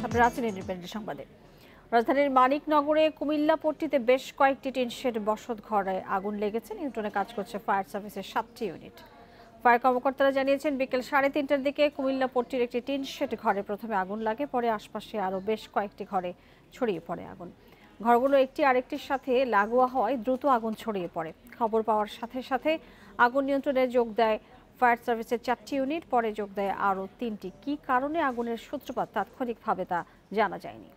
আপনারা আছেন ইন্ডিপেন্ডেন্ট সংবাদে। রাজধানীর মানিকনগরে কুমিল্লা পট্টিতে বেশ কয়েকটি টিনশেড বসত ঘরে আগুন লেগেছে। নিয়ন্ত্রণে কাজ করছে ফায়ার সার্ভিসের 7টি ইউনিট। ফায়ার কর্মকর্তারা জানিয়েছেন, বিকেল 3:30টার দিকে কুমিল্লা পট্টির একটি টিনশেড ঘরে প্রথমে আগুন লাগে, পরে আশপাশে আরও বেশ কয়েকটি ঘরে ছড়িয়ে পড়ে আগুন। ঘরগুলো একটি আরেকটির সাথে লাগোয়া হওয়ায় দ্রুত আগুন ছড়িয়ে পড়ে। খবর পাওয়ার সাথে সাথে আগুন নিয়ন্ত্রণে যোগ দেয় ফায়ার সার্ভিসের 4টি ইউনিট, পরে যোগ দেয় আরও 3টি। কী কারণে আগুনের সূত্রপাত তাৎক্ষণিকভাবে তা জানা যায়নি।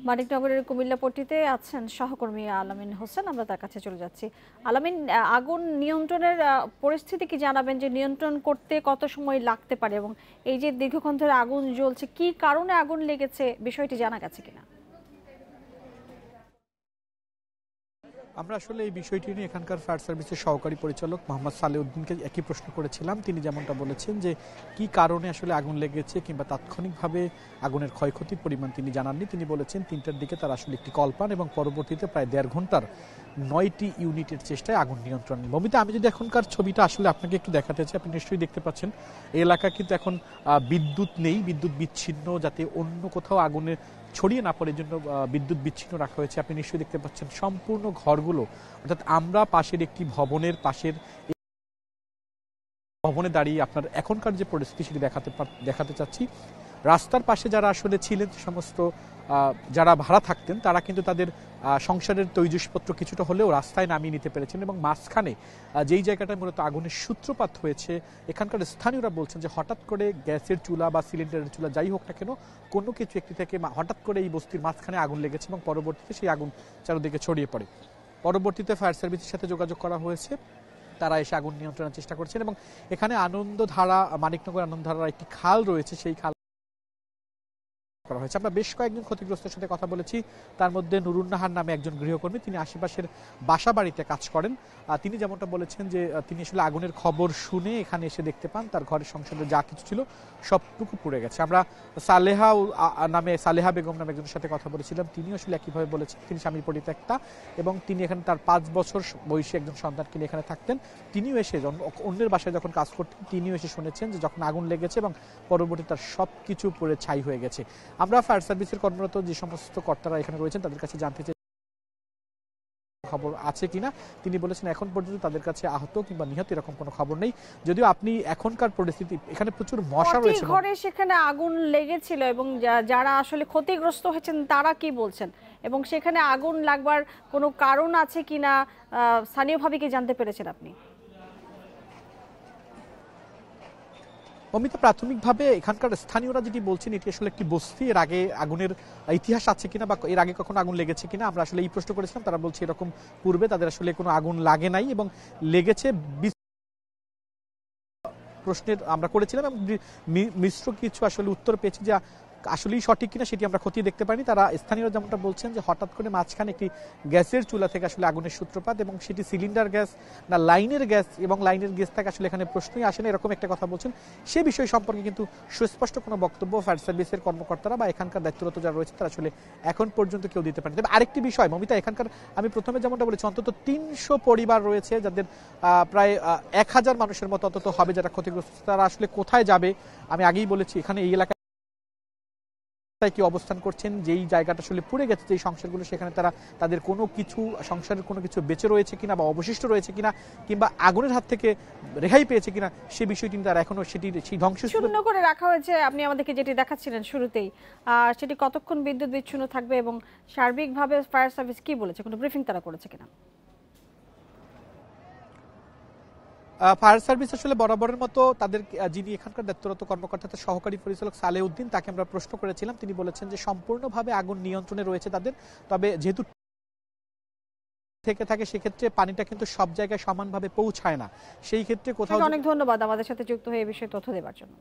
মানিকনগরের কুমিল্লা পট্টিতে আছেন সহকর্মী আলামিন হোসেন, আমরা তার কাছে চলে যাচ্ছি। আলামিন, আগুন নিয়ন্ত্রণের পরিস্থিতি কি জানাবেন, যে নিয়ন্ত্রণ করতে কত সময় লাগতে পারে এবং এই যে দীর্ঘক্ষণ ধরে আগুন জ্বলছে, কি কারণে আগুন লেগেছে বিষয়টি জানা গেছে কিনা? আমরা আসলে এই বিষয়টি নিয়ে এখানকার ফায়ার সার্ভিসের সহকারী পরিচালক মোহাম্মদ সালেউদ্দিনকে একই প্রশ্ন করেছিলাম। তিনি যেমনটা বলেছেন যে কি কারণে আসলে আগুন লেগেছে কিংবা তাৎক্ষণিকভাবে আগুনের ক্ষয়ক্ষতির পরিমাণ তিনি জানাননি। তিনি বলেছেন 3টার দিকে তারা আসলে একটি কল পান এবং পরবর্তীতে প্রায় 1.5 ঘন্টার 9টি ইউনিটের চেষ্টায় আগুন নিয়ন্ত্রণ। মমিতা, আমি যদি এখনকার ছবিটা আসলে আপনাকে একটু দেখাতে চাই, আপনি নিশ্চয়ই দেখতে পাচ্ছেন এই এলাকা কিন্তু এখন বিদ্যুৎ নেই, বিদ্যুৎ বিচ্ছিন্ন, যাতে অন্য কোথাও আগুনের ছড়িয়ে না পড়ে জন্য বিদ্যুৎ বিচ্ছিন্ন রাখা হয়েছে। আপনি নিশ্চয়ই দেখতে পাচ্ছেন সম্পূর্ণ ঘরগুলো, অর্থাৎ আমরা পাশের একটি ভবনের পাশের ভবনে দাঁড়িয়ে আপনার এখনকার যে পরিস্থিতি সেটি দেখাতে চাচ্ছি। রাস্তার পাশে যারা আসলে ছিলেন, সমস্ত যারা ভাড়া থাকতেন, তারা কিন্তু তাদের সংসারের তৈজসপত্র কিছুটা হলেও রাস্তায় নামিয়ে নিতে পেরেছেন এবং মাঝখানে যেই জায়গাটায় মূলত আগুনের সূত্রপাত হয়েছে, এখানকার স্থানীয়রা বলছেন যে হঠাৎ করে গ্যাসের চুলা বা সিলিন্ডারের চুলা যাই হোক না কেন, কোনো কিছু একটি থেকে হঠাৎ করে এই বস্তির মাঝখানে আগুন লেগেছে এবং পরবর্তীতে সেই আগুন চারদিকে ছড়িয়ে পড়ে। পরবর্তীতে ফায়ার সার্ভিসের সাথে যোগাযোগ করা হয়েছে, তারা এসে আগুন নিয়ন্ত্রণের চেষ্টা করছেন এবং এখানে আনন্দধারা, মানিকনগর আনন্দধারার একটি খাল রয়েছে, সেই খাল করা হয়েছে। আমরা বেশ কয়েকজন ক্ষতিগ্রস্তের সাথে কথা বলেছি, তার মধ্যে নুরুন্নাহার নামে একজন গৃহকর্মী, তিনি আশেপাশের বাসা বাড়িতে কাজ করেন। তিনি যেমনটা বলেছেন যে তিনি আসলে আগুনের খবর শুনে এখানে এসে দেখতে পান তার ঘরের সংসারে যা কিছু ছিল সবটুকু পুড়ে গেছে। আমরা সালেহা বেগম নামে একজনের সাথে কথা বলেছিলাম, তিনি আসলে একইভাবে বলেছেন তিনি স্বামী পরিত্যক্তা এবং তিনি এখানে তার 5 বছর বয়সী একজন সন্তানকে নিয়ে এখানে থাকতেন। তিনিও এসে অন্যের বাসায় যখন কাজ করতেন, তিনিও এসে শুনেছেন যে যখন আগুন লেগেছে এবং পরবর্তীতে তার সবকিছু পুড়ে ছাই হয়ে গেছে। আমরা ফায়ার সার্ভিসের কর্মরত যে সমস্ত কর্তারা এখানে রয়েছেন তাদের কাছে জানতে চাই খবর আছে কিনা। তিনি বলেছেন এখন পর্যন্ত তাদের কাছে আহত কিংবা নিহত এরকম কোনো খবর নেই। যদিও আপনি এখনকার পরিস্থিতি, এখানে প্রচুর মশা রয়েছে, ঘরে সেখানে আগুন লেগেছিল এবং যারা আসলে ক্ষতিগ্রস্ত হয়েছেন তারা কি বলছেন এবং সেখানে আগুন লাগবার কোনো কারণ আছে কিনা স্থানীয়ভাবে কি জানতে পেরেছেন আপনি? অমিতা, প্রাথমিকভাবে এখানকার স্থানীয়রা যেটি বলছেন এটি আসলে একটি বস্তি, এর আগে আগুনের ইতিহাস আছে কিনা বা এর আগে কখনো আগুন লেগেছে কিনা আমরা আসলে এই প্রশ্ন করেছিলাম। তারা বলছে এরকম পূর্বে তাদের আসলে কোনো আগুন লাগে নাই এবং লেগেছে প্রশ্নের আমরা করেছিলাম এবং মিশ্র কিছু আসলে উত্তর পেয়েছি যা আসলেই সঠিক কিনা সেটি আমরা খতিয়ে দেখতে পারিনি। তারা স্থানীয়রা যেমনটা বলছেন যে হঠাৎ করে মাঝখানে একটি গ্যাসের চুলা থেকে আসলে আগুনের সূত্রপাত এবং সেটি সিলিন্ডার গ্যাস না লাইনের গ্যাস, এবং লাইনের গ্যাস থেকে আসলে এখানে প্রশ্নই আসে না, এরকম একটা কথা বলছেন। সে বিষয় সম্পর্কে কিন্তু সুস্পষ্ট কোনো বক্তব্য ফায়ার সার্ভিসের কর্মকর্তারা বা এখানকার দায়িত্বরত যারা রয়েছে তারা আসলে এখন পর্যন্ত কেউ দিতে পারেনি। তবে আরেকটি বিষয় মমিতা, এখানকার আমি প্রথমে যেমনটা বলেছি অন্তত 300 পরিবার রয়েছে যাদের প্রায় 1000 মানুষের মতো অন্তত হবে যারা ক্ষতিগ্রস্ত। তারা আসলে কোথায় যাবে? আমি আগেই বলেছি এখানে এই এলাকায় কি অবস্থান করছেন, যেই জায়গাটা আসলে পুড়ে গেছে যেই সংসারগুলো, সেখানে তারা তাদের কোনো কিছু সংসারের কোনো কিছু বেঁচে রয়েছে কিনা বা অবশিষ্ট রয়েছে কিনা কিংবা আগুনের হাত থেকে রেহাই পেয়েছে কিনা সে বিষয়টি তারা এখনো সেই ধ্বংস শূন্য করে রাখা হয়েছে। আপনি আমাদেরকে যেটি দেখাচ্ছিলেন শুরুতেই, সেটি কতক্ষণ বিদ্যুৎ বিচ্ছিন্ন থাকবে এবং সার্বিকভাবে ফায়ার সার্ভিস কি বলেছে, কোনো ব্রিফিং তারা করেছে কিনা? ফায়ার সার্ভিস আসলে বরাবরের মতো তাদের যিনি এখানকার দায়িত্বরত কর্মকর্তা সহকারী পরিচালক সালেউদ্দিন, তাকে আমরা প্রশ্ন করেছিলাম। তিনি বলেছেন যে সম্পূর্ণভাবে আগুন নিয়ন্ত্রণে রয়েছে তাদের, তবে যেহেতু থেকে থাকে সেক্ষেত্রে পানিটা কিন্তু সব জায়গায় সমানভাবে পৌঁছায় না, সেই ক্ষেত্রে কোথাও। অনেক ধন্যবাদ আমাদের সাথে যুক্ত হয়ে এই বিষয়ে তথ্য দেওয়ার জন্য।